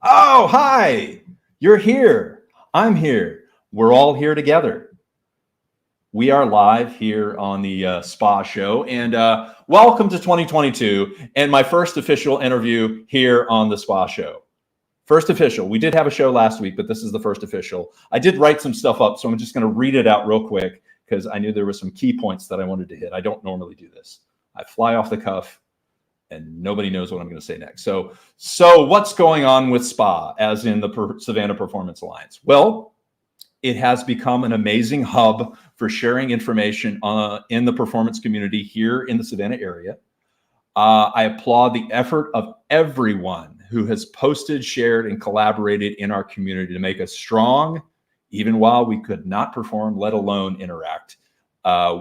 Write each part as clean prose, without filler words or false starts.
Oh, hi. You're here. I'm here. We're all here together. We are live here on the Spa Show. And welcome to 2022 and my first official interview here on the Spa Show. First official. We did have a show last week, but this is the first official. I did write some stuff up, so I'm just going to read it out real quick because I knew there were some key points that I wanted to hit. I don't normally do this. I fly off the cuff and nobody knows what I'm going to say next. So what's going on with SPA, as in the Savannah Performance Alliance? Well, it has become an amazing hub for sharing information in the performance community here in the Savannah area. I applaud the effort of everyone who has posted, shared, and collaborated in our community to make us strong, even while we could not perform, let alone interact.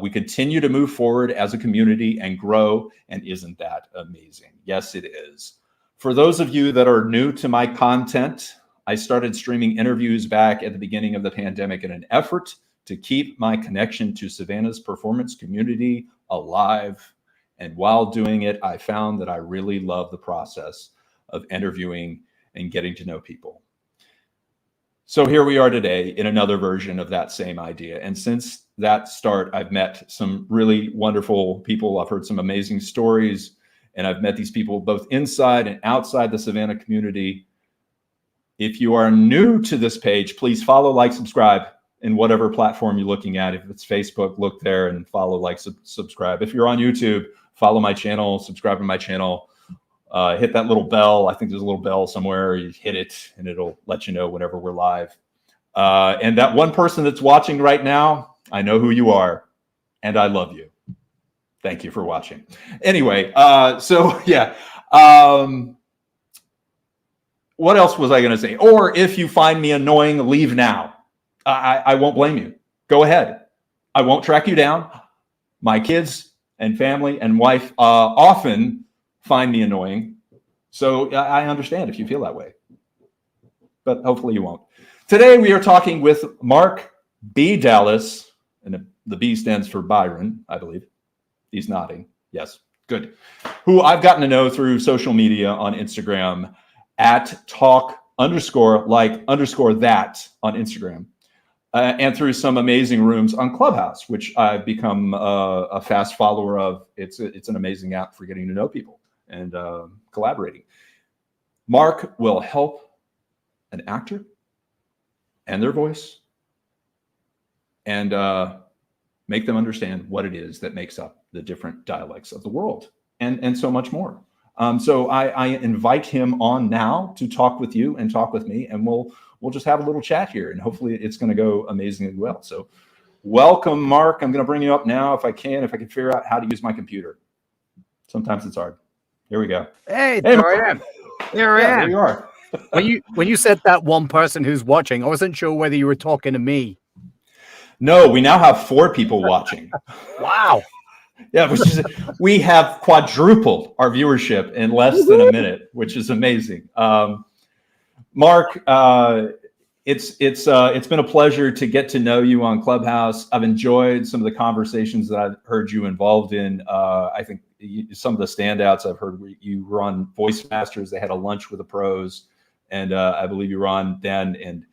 We continue to move forward as a community and grow, and isn't that amazing? Yes, it is. For those of you that are new to my content, I started streaming interviews back at the beginning of the pandemic in an effort to keep my connection to Savannah's performance community alive. And while doing it, I found that I really love the process of interviewing and getting to know people. So here we are today in another version of that same idea. And since that start, I've met some really wonderful people. I've heard some amazing stories, and I've met these people both inside and outside the Savannah community. If you are new to this page, please follow, like, subscribe in whatever platform you're looking at. If it's Facebook, look there and follow, like, subscribe. If you're on YouTube, follow my channel, subscribe to my channel. Hit that little bell. I think there's a little bell somewhere. You hit it and it'll let you know whenever we're live. And that one person that's watching right now, I know who you are and I love you. Thank you for watching. Anyway, yeah. What else was I going to say? Or if you find me annoying, leave now. I won't blame you. Go ahead. I won't track you down. My kids and family and wife often find me annoying. So I understand if you feel that way, but hopefully you won't. Today we are talking with Mark B. Dallas, and the B stands for Byron, I believe. He's nodding. Yes, good. Who I've gotten to know through social media on Instagram at talk_like_that on Instagram. And through some amazing rooms on Clubhouse, which I've become a fast follower of. It's an amazing app for getting to know people and collaborating. Mark will help an actor and their voice and make them understand what it is that makes up the different dialects of the world and so much more. So I invite him on now to talk with you and talk with me, and we'll just have a little chat here, and hopefully it's going to go amazingly well. So welcome, Mark. I'm going to bring you up now if I can figure out how to use my computer. Sometimes it's hard. Here we go. Hey, there I am. There I am. There you are. when you said that one person who's watching, I wasn't sure whether you were talking to me. No, we now have 4 people watching. Wow. Yeah, we have quadrupled our viewership in less than a minute, which is amazing. Mark, it's been a pleasure to get to know you on Clubhouse. I've enjoyed some of the conversations that I've heard you involved in. I think some of the standouts I've heard, you were on Voice Masters. They had a lunch with the pros, and I believe you were on then.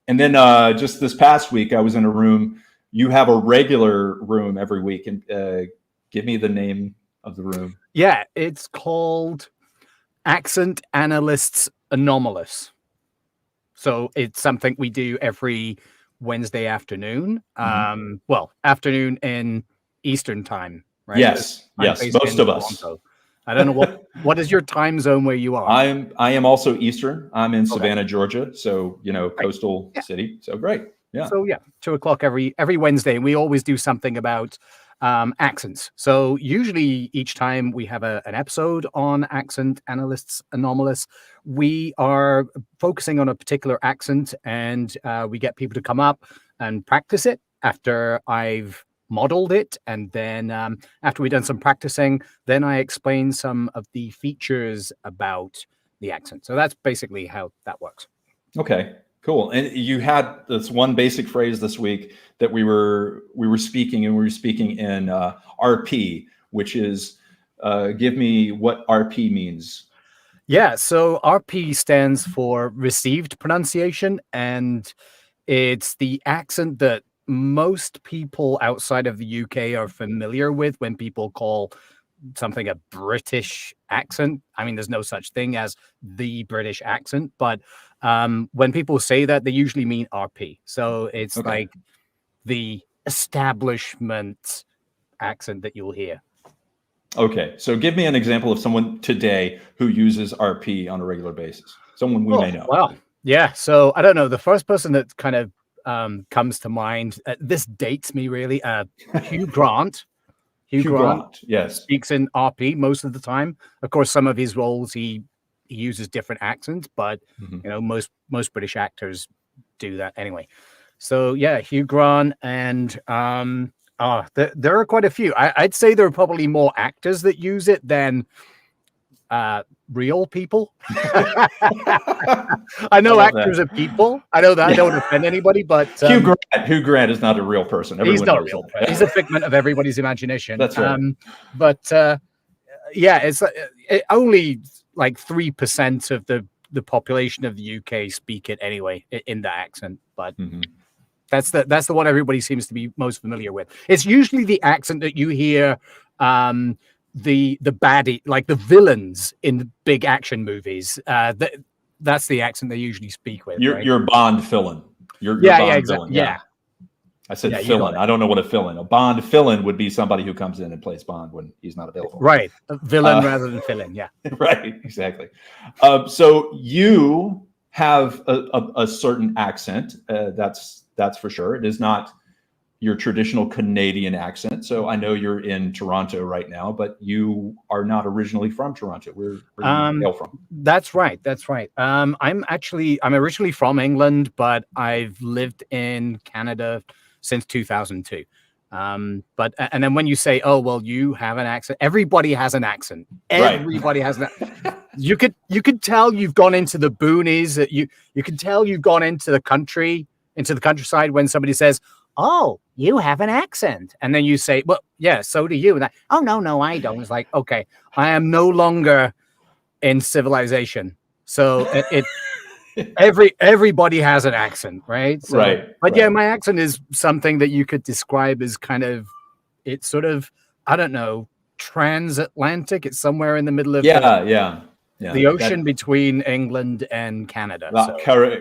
And then just this past week, I was in a room. You have a regular room every week, and give me the name of the room. Yeah, it's called Accent Analysts Anomalous. So it's something we do every Wednesday afternoon. Well, afternoon in Eastern time, right? Yes, most of us. I don't know what is your time zone where you are. I am also Eastern. I'm in Savannah, Georgia. So, coastal city. So great. Yeah. So 2:00 every Wednesday, and we always do something about accents. So usually each time we have an episode on Accent Analysts Anomalous, we are focusing on a particular accent, and we get people to come up and practice it after I've modeled it. And then after we've done some practicing, then I explain some of the features about the accent. So that's basically how that works. Okay. Cool. And you had this one basic phrase this week that we were speaking in RP, which is give me what RP means. Yeah, so RP stands for received pronunciation, and it's the accent that most people outside of the UK are familiar with when people call something a British accent. I mean, there's no such thing as the British accent, but when people say that, they usually mean RP. So it's Okay. like the establishment accent that you'll hear. Okay, so give me an example of someone today who uses RP on a regular basis. Someone we may know. Well, yeah. So I don't know. The first person that kind of comes to mind, this dates me really. Hugh Grant. Hugh Grant yes. speaks in RP most of the time. Of course, some of his roles he uses different accents, but you know, most British actors do that anyway. So yeah, Hugh Grant and there are quite a few. I'd say there are probably more actors that use it than real people. I know actors are people. I know that. I don't offend anybody, but Hugh Grant is not a real person. Everyone he's not knows real. that. He's a figment of everybody's imagination. That's right. Yeah, it's only like 3% of the population of the UK speak it anyway in that accent, but. That's the one everybody seems to be most familiar with. It's usually the accent that you hear the baddie, like the villains in the big action movies. That's the accent they usually speak with. You're Bond villain. You're Bond exactly. Villain. Yeah. I said villain. I don't know what a villain. A Bond villain would be somebody who comes in and plays Bond when he's not available. Right. A villain rather than villain. Yeah. Right. Exactly. So you have a certain accent. That's for sure. It is not your traditional Canadian accent. So I know you're in Toronto right now, but you are not originally from Toronto. Where you hail from? That's right. I'm originally from England, but I've lived in Canada since 2002. And then when you say, oh, well, you have an accent, everybody has an accent. Everybody has an accent. You could tell you've gone into the boonies. You can tell you've gone into the countryside when somebody says, oh, you have an accent. And then you say, well, yeah, so do you. And oh, no, I don't. It's like, okay, I am no longer in civilization. So everybody has an accent, right? So, right. But yeah, my accent is something that you could describe as kind of, it's sort of, I don't know, transatlantic. It's somewhere in the middle of the ocean between England and Canada. That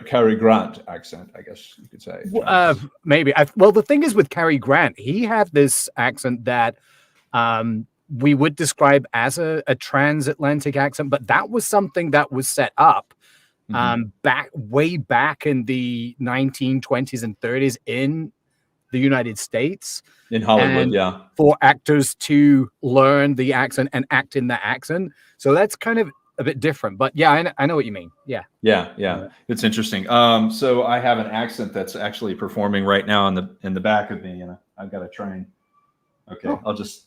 Cary Grant accent, I guess you could say. Maybe. Well, the thing is with Cary Grant, he had this accent that we would describe as a transatlantic accent, but that was something that was set up way back in the 1920s and 30s in the United States. In Hollywood, for actors to learn the accent and act in that accent. So that's kind of a bit different, but yeah, I know what you mean. Yeah. It's interesting. So I have an accent that's actually performing right now in the back of me, and I've got to try and. Okay,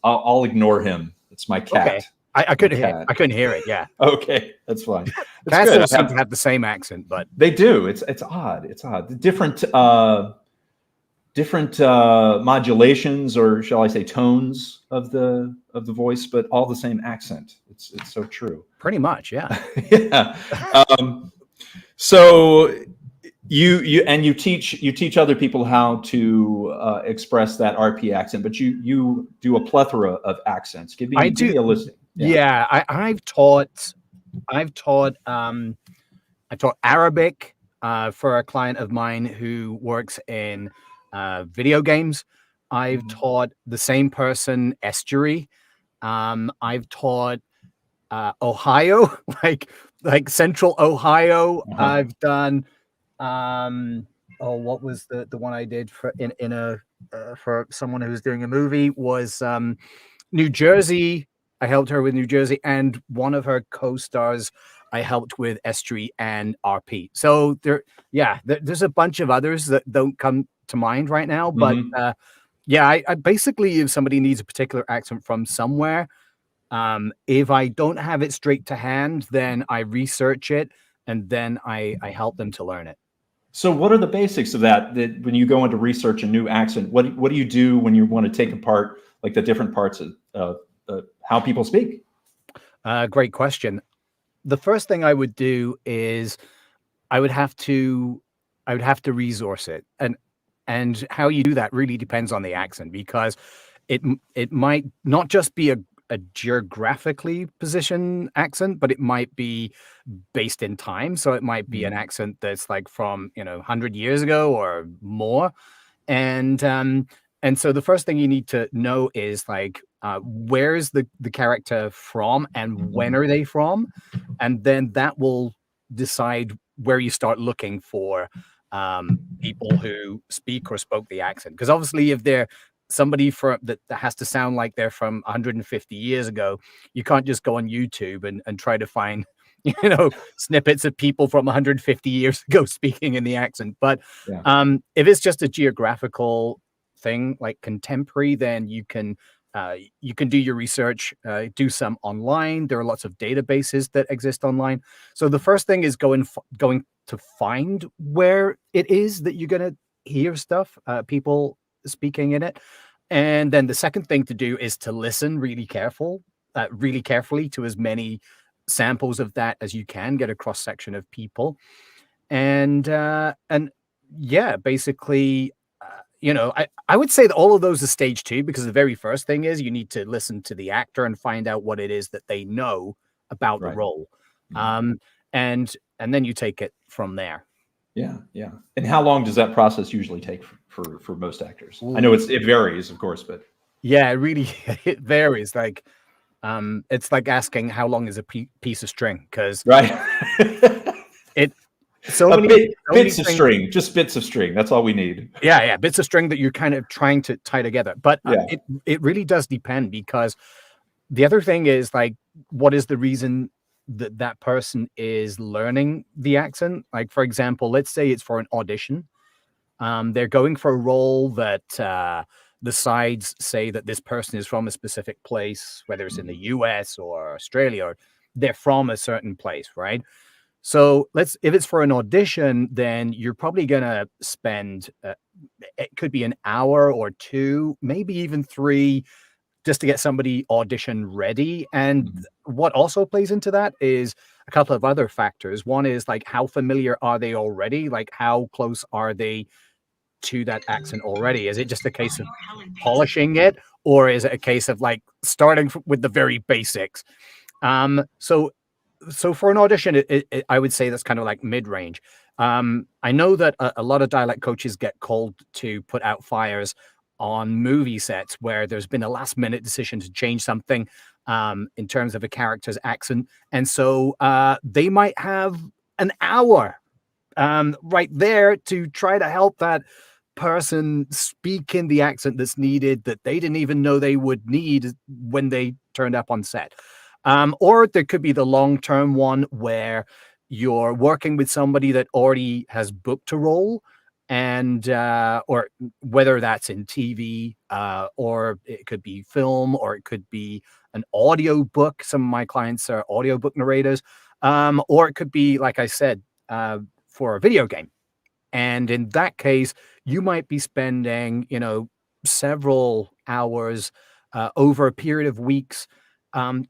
I'll ignore him. It's my cat. Okay. I couldn't hear it. Yeah. Okay, that's fine. Cats don't seem to have the same accent, but they do. It's odd. It's odd. Different modulations, or shall I say, tones of the voice, but all the same accent. It's so true. Pretty much, yeah. Yeah. So you teach other people how to express that RP accent, but you do a plethora of accents. Give me a listing. Yeah, I've taught Arabic for a client of mine who works in video games. I've taught the same person estuary. I've taught Ohio, like Central Ohio. I've done what was the one I did for for someone who was doing a movie was New Jersey. I helped her with New Jersey, and one of her co-stars I helped with estuary and RP. So there's a bunch of others that don't come to mind right now, but I basically, if somebody needs a particular accent from somewhere, if I don't have it straight to hand, then I research it and then I help them to learn it. So what are the basics of that when you go into research a new accent? What do you do when you want to take apart like the different parts of how people speak? Great question. the first thing I would do is I would have to resource it, and how you do that really depends on the accent, because it might not just be a geographically positioned accent, but it might be based in time. So it might be an accent that's like from 100 years ago or more, and so the first thing you need to know is like where's the character from and when are they from, and then that will decide where you start looking for people who speak or spoke the accent. Because obviously, if they're somebody from that has to sound like they're from 150 years ago, you can't just go on YouTube and try to find snippets of people from 150 years ago speaking in the accent. But Yeah. if it's just a geographical thing like contemporary, then you can do your research, do some online. There are lots of databases that exist online. So the first thing is going to find where it is that you're going to hear stuff, people speaking in it. And then the second thing to do is to listen really carefully to as many samples of that as you can, get a cross section of people. And yeah, basically, I would say that all of those are stage 2, because the very first thing is you need to listen to the actor and find out what it is that they know about the Right. role. And then you take it from there. Yeah, yeah. And how long does that process usually take for most actors? I know it varies, of course, but yeah, it really it varies. Like, it's like asking how long is a piece of string, because right. bits of string, just bits of string. That's all we need. Yeah, bits of string that you're kind of trying to tie together. But Yeah. It really does depend, because the other thing is like, what is the reason that person is learning the accent? Like, for example, let's say it's for an audition. They're going for a role that the sides say that this person is from a specific place, whether it's in the US or Australia, or they're from a certain place, right? So if it's for an audition, then you're probably going to spend, it could be an hour or 2, maybe even 3, just to get somebody audition ready. And what also plays into that is a couple of other factors. One is like, how familiar are they already? Like, how close are they to that accent already? Is it just a case of polishing it, or is it a case of like starting with the very basics? So for an audition, I would say that's kind of like mid-range. I know that a lot of dialect coaches get called to put out fires on movie sets where there's been a last-minute decision to change something in terms of a character's accent, and so they might have an hour right there to try to help that person speak in the accent that's needed, that they didn't even know they would need when they turned up on set. Or there could be the long-term one where you're working with somebody that already has booked a role, and or whether that's in TV, or it could be film, or it could be an audio book. Some of my clients are audiobook narrators, or it could be, like I said, for a video game. And in that case, you might be spending, several hours over a period of weeks,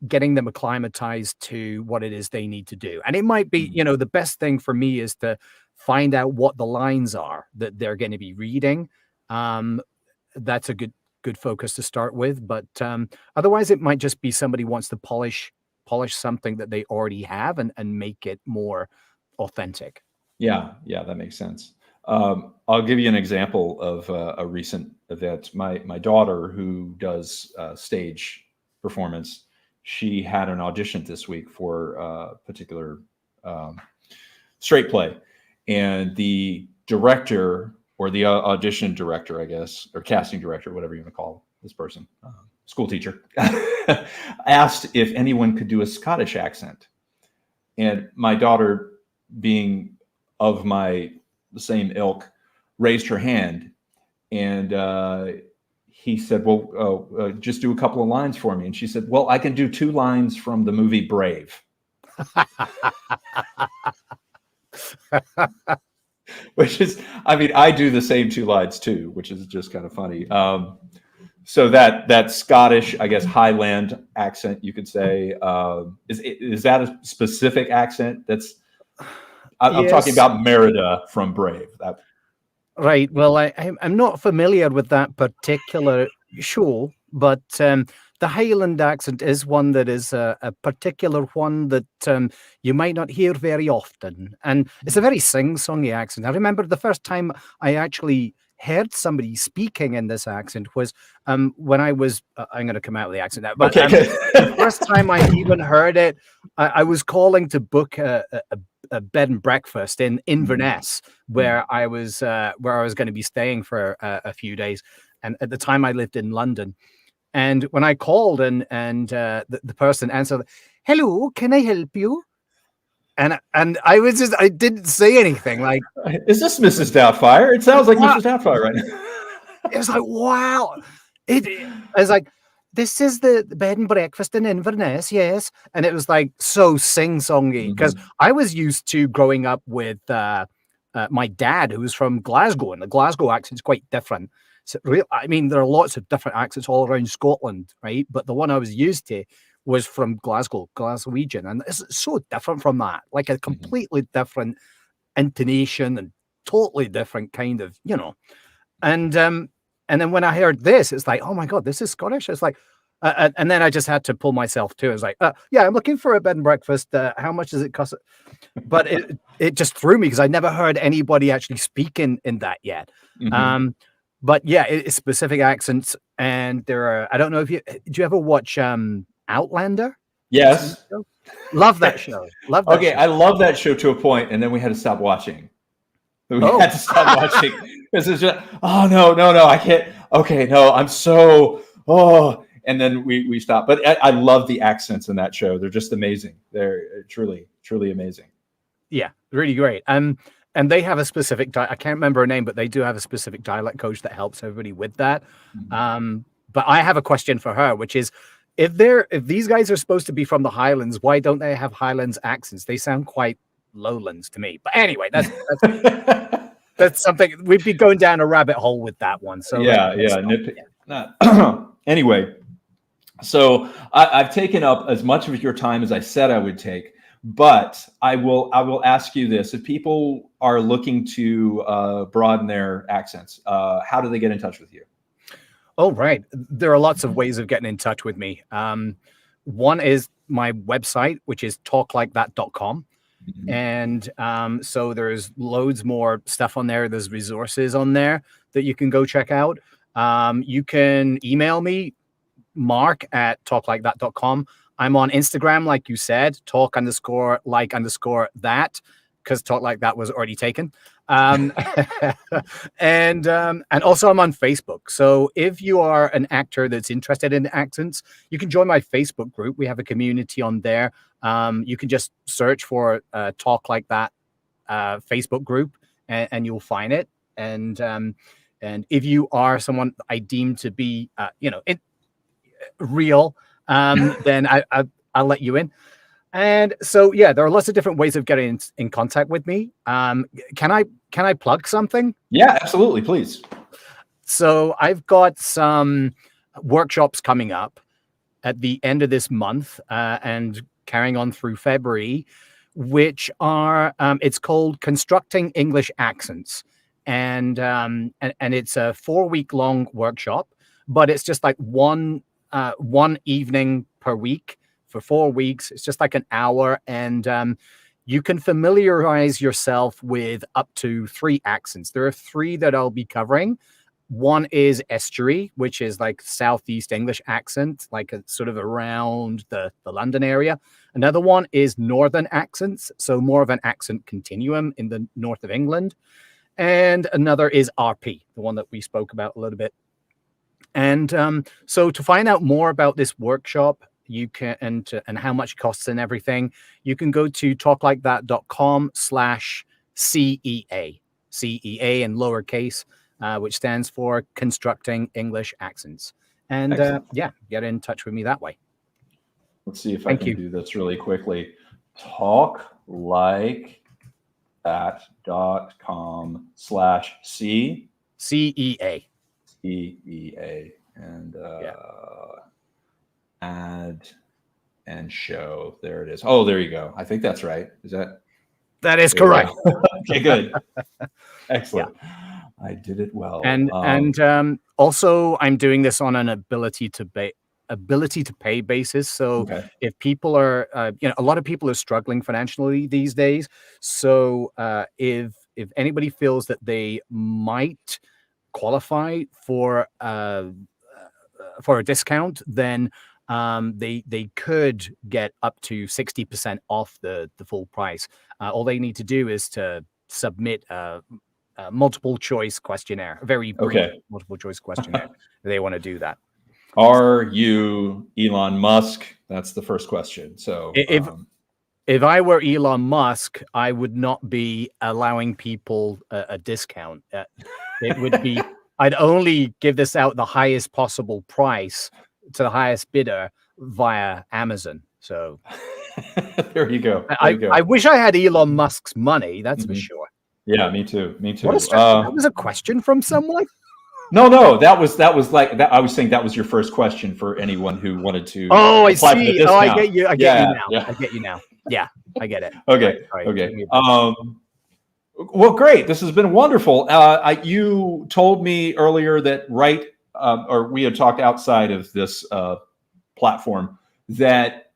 getting them acclimatized to what it is they need to do. And it might be, the best thing for me is to find out what the lines are that they're going to be reading. That's a good focus to start with. But otherwise, it might just be somebody wants to polish something that they already have and make it more authentic. Yeah, that makes sense. I'll give you an example of a recent event. My daughter, who does stage performance, she had an audition this week for a particular straight play, and the director, or the audition director, I guess, or casting director, whatever you want to call this person, school teacher, asked if anyone could do a Scottish accent. And my daughter, being of the same ilk, raised her hand, and he said, well, just do a couple of lines for me. And she said, well, I can do 2 lines from the movie Brave. Which is, I mean, I do the same 2 lines too, which is just kind of funny. So that Scottish, I guess, Highland accent, you could say, is that a specific accent? I'm talking Yes. about Merida from Brave. Right. Well, I'm not familiar with that particular show, but the Highland accent is one that is a particular one that you might not hear very often. And it's a very sing-songy accent. I remember the first time I actually heard somebody speaking in this accent was when I was, I'm going to come out with the accent now, but Okay, good. the first time I even heard it, I was calling to book a bed and breakfast in Inverness, where I was going to be staying for a few days. And at the time, I lived in London. And when I called and the person answered, "Hello, can I help you?" And I didn't say anything. Like, Is this Mrs. Doubtfire? It sounds like what? Mrs. Doubtfire right now. It was like, wow. I was like, this is the bed and breakfast in Inverness, yes. And it was like so sing-songy because I was used to growing up with my dad, who was from Glasgow, and the Glasgow accent's quite different. So I mean, there are lots of different accents all around Scotland, right? But the one I was used to was from Glasgow, Glaswegian, and it's so different from that, like a completely different intonation and totally different kind of, and then when I heard this, it's like, oh my God, this is Scottish. It's like, and then I just had to pull myself to. It was like, yeah, I'm looking for a bed and breakfast. How much does it cost? But it just threw me because I never heard anybody actually speak in that yet. But yeah, it's specific accents, and there are. I don't know if do you ever watch Outlander? Yes. Love that show. Love that. Okay, show. I love that show to a point, and then we had to stop watching. We had to stop watching because it's just, oh no, I can't. Okay, no, I'm so and then we stopped. But I love the accents in that show. They're just amazing. They're truly amazing. Yeah, really great. And they have a specific I can't remember her name, but they do have a specific dialect coach that helps everybody with that. But I have a question for her, which is, if these guys are supposed to be from the Highlands, why don't they have Highlands accents? They sound quite Lowlands to me. But anyway, that's something we'd be going down a rabbit hole with that one. So anyway, so I've taken up as much of your time as I said I would take, but I will ask you this: if people are looking to broaden their accents, how do they get in touch with you? Oh, right. There are lots of ways of getting in touch with me. One is my website, which is talklikethat.com. And so there's loads more stuff on there. There's resources on there that you can go check out. You can email me, mark@talklikethat.com. I'm on Instagram, like you said, talk_like_that, because Talk Like That was already taken. And also I'm on Facebook. So if you are an actor that's interested in accents, you can join my Facebook group. We have a community on there. You can just search for Talk Like That Facebook group, and you'll find it. And if you are someone I deem to be real, then I'll let you in. And so, yeah, there are lots of different ways of getting in contact with me. Can I plug something? Yeah, absolutely, please. So I've got some workshops coming up at the end of this month and carrying on through February, which are it's called Constructing English Accents, and it's a 4-week long workshop, but it's just like one evening per week. For 4 weeks, it's just like an hour, and you can familiarize yourself with up to 3 accents. There are 3 that I'll be covering. One is estuary, which is like Southeast English accent, like a sort of around the London area. Another one is Northern accents, so more of an accent continuum in the north of England. And another is RP, the one that we spoke about a little bit. And so to find out more about this workshop, you can and how much it costs and everything, you can go to talklikethat.com/CEA, CEA in lowercase, which stands for Constructing English Accents. And get in touch with me that way. Let's see if I can do this really quickly. talklikethat.com/CEA. CEA. CEA. and Yeah. add and show. There it is. Oh, there you go. I think that's right. Is that? That is There we correct. go. Okay, good. Yeah. Excellent. I did it well. And also I'm doing this on an ability to pay basis. So Okay. if people are, a lot of people are struggling financially these days. So if anybody feels that they might qualify for a discount, then they could get up to 60% off the full price. All they need to do is to submit a multiple choice questionnaire, a very brief Okay. multiple choice questionnaire. If they want to do that. Are you Elon Musk? That's the first question. So If I were Elon Musk, I would not be allowing people a discount. It would be, I'd only give this out the highest possible price to the highest bidder via Amazon. So there you go. I wish I had Elon Musk's money. That's for sure. Yeah, me too. Me too. That was a question from someone. No, that was like that. I was saying that was your first question for anyone who wanted to. Oh, I apply for the see. Oh, discount. I get you. I get you now. Yeah. I get you now. Yeah, I get it. Okay. Sorry. Okay. Well, great. This has been wonderful. You told me earlier that or we had talked outside of this platform that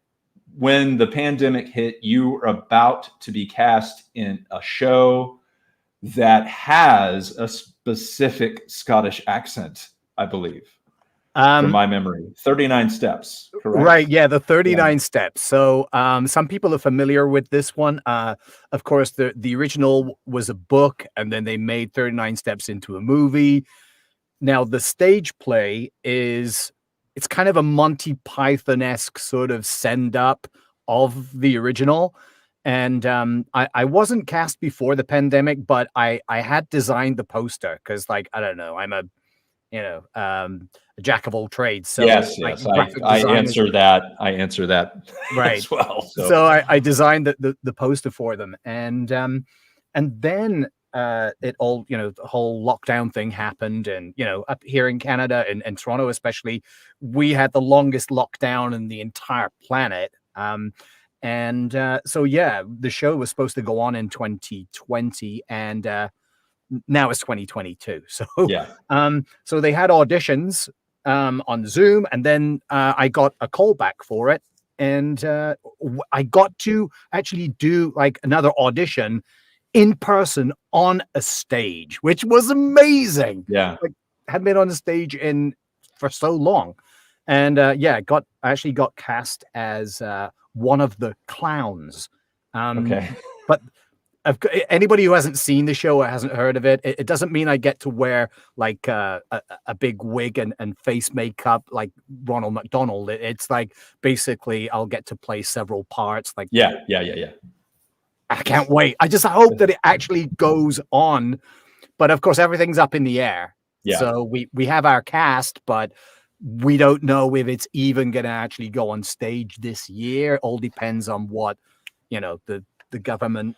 when the pandemic hit, you were about to be cast in a show that has a specific Scottish accent, I believe, from my memory. 39 Steps, correct? Right, yeah, the 39 Steps. So some people are familiar with this one. Of course, the original was a book, and then they made 39 Steps into a movie. Now, the stage play it's kind of a Monty Python-esque sort of send-up of the original. And I wasn't cast before the pandemic, but I had designed the poster because, like, I don't know, I'm a jack of all trades. So yes, I answer that. Right as well. So I designed the poster for them, and then it all, the whole lockdown thing happened, and up here in Canada and Toronto especially, we had the longest lockdown in the entire planet. So yeah, the show was supposed to go on in 2020, and now it's 2022. So yeah. So they had auditions on Zoom, and then I got a call back for it, and I got to actually do like another audition in person on a stage, which was amazing. Yeah, like hadn't been on the stage for so long, and I actually got cast as one of the clowns. Okay. But anybody who hasn't seen the show or hasn't heard of it, it doesn't mean I get to wear like a big wig and face makeup like Ronald McDonald. It's like basically I'll get to play several parts. Like yeah. I can't wait. I just hope that it actually goes on. But of course, everything's up in the air. Yeah. So we have our cast, but we don't know if it's even going to actually go on stage this year. All depends on what, the government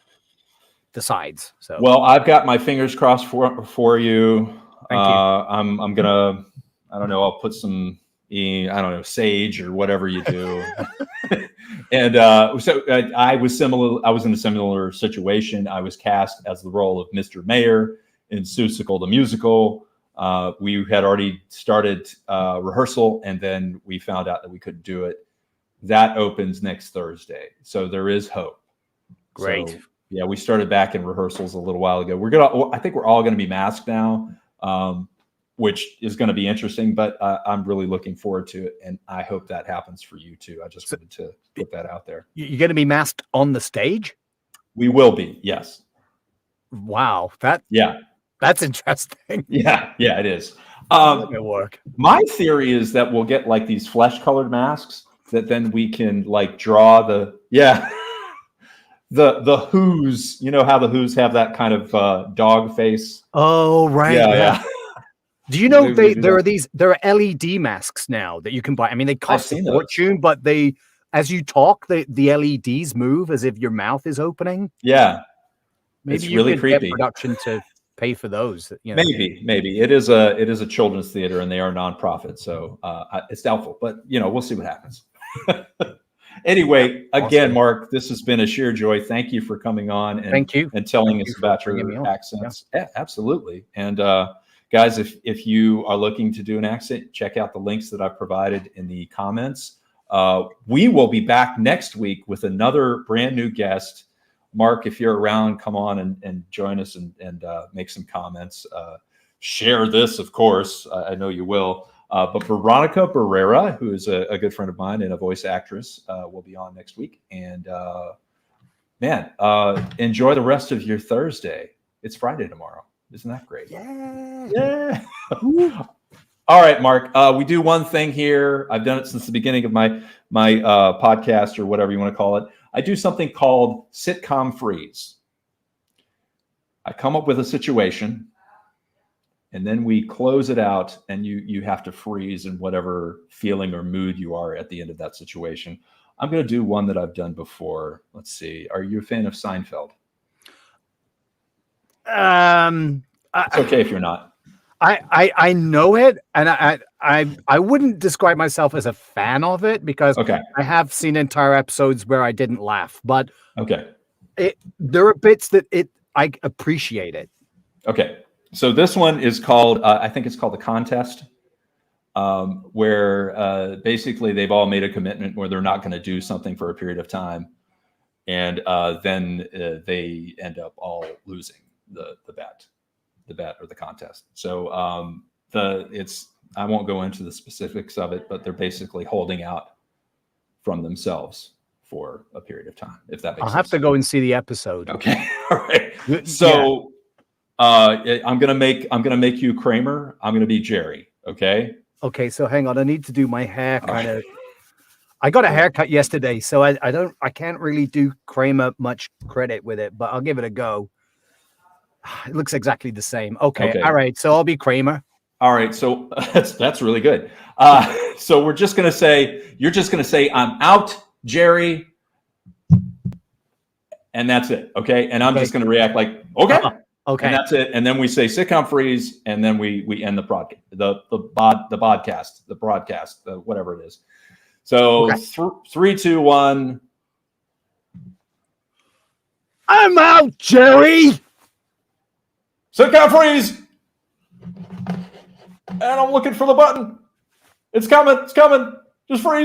decides. So well, I've got my fingers crossed for you. Thank you. I'm gonna, I don't know, I'll put some sage or whatever you do. And so I was in a similar situation. I was cast as the role of Mr. Mayor in Seussical the musical. We had already started rehearsal, and then we found out that we couldn't do it. That opens next Thursday, so there is hope. Great. So, yeah, we started back in rehearsals a little while ago. I think we're all gonna be masked now, which is going to be interesting, but I'm really looking forward to it, and I hope that happens for you too. I just wanted to put that out there. You're going to be masked on the stage? We will be, yes. Wow, that's interesting. Yeah, it is. It'll work. My theory is that we'll get like these flesh-colored masks that then we can like draw the Who's. You know how the Who's have that kind of dog face? Oh, right. Yeah. Do you know there are LED masks now that you can buy? I mean, they cost a fortune, but as you talk, the LEDs move as if your mouth is opening. Yeah. Maybe it's you really could creepy. get production to pay for those. You know. Maybe it is a children's theater and they are nonprofit, so it's doubtful. But we'll see what happens. Anyway, again, Awesome. Mark, this has been a sheer joy. Thank you for coming on and Thank you. and telling Thank us you for about bringing me your on. accents. Yeah, absolutely. And guys, if you are looking to do an accent, check out the links that I've provided in the comments. We will be back next week with another brand new guest. Mark, if you're around, come on and join us and make some comments. Share this, of course. I know you will. But Veronica Barrera, who is a good friend of mine and a voice actress, will be on next week. And enjoy the rest of your Thursday. It's Friday tomorrow. Isn't that great? Yeah. All right, Mark. We do one thing here. I've done it since the beginning of my podcast or whatever you want to call it. I do something called sitcom freeze. I come up with a situation, and then we close it out, and you have to freeze in whatever feeling or mood you are at the end of that situation. I'm going to do one that I've done before. Let's see. Are you a fan of Seinfeld? It's okay if you're not. I know it, and I wouldn't describe myself as a fan of it because I have seen entire episodes where I didn't laugh, but there are bits that I appreciate it. Okay, so this one is called I think it's called The Contest, where basically they've all made a commitment where they're not going to do something for a period of time, and then they end up all losing the bet or the contest. So I won't go into the specifics of it, but they're basically holding out from themselves for a period of time, if that makes sense. I'll have to go and see the episode. Okay. All right. So I'm gonna make you Kramer. I'm gonna be Jerry. Okay. Okay, so hang on. I need to do my hair kind of. I got a haircut yesterday, so I can't really do Kramer much credit with it, but I'll give it a go. It looks exactly the same. Okay. All right. So I'll be Kramer. All right. So that's really good. So you're just going to say, I'm out, Jerry. And that's it. Okay. And I'm just going to react like, okay. Okay. And that's it. And then we say sitcom freeze. And then we end the broadcast, the broadcast, whatever it is. So 3, 2, 1. I'm out, Jerry. Sitcom freeze. And I'm looking for the button. It's coming. Just freeze.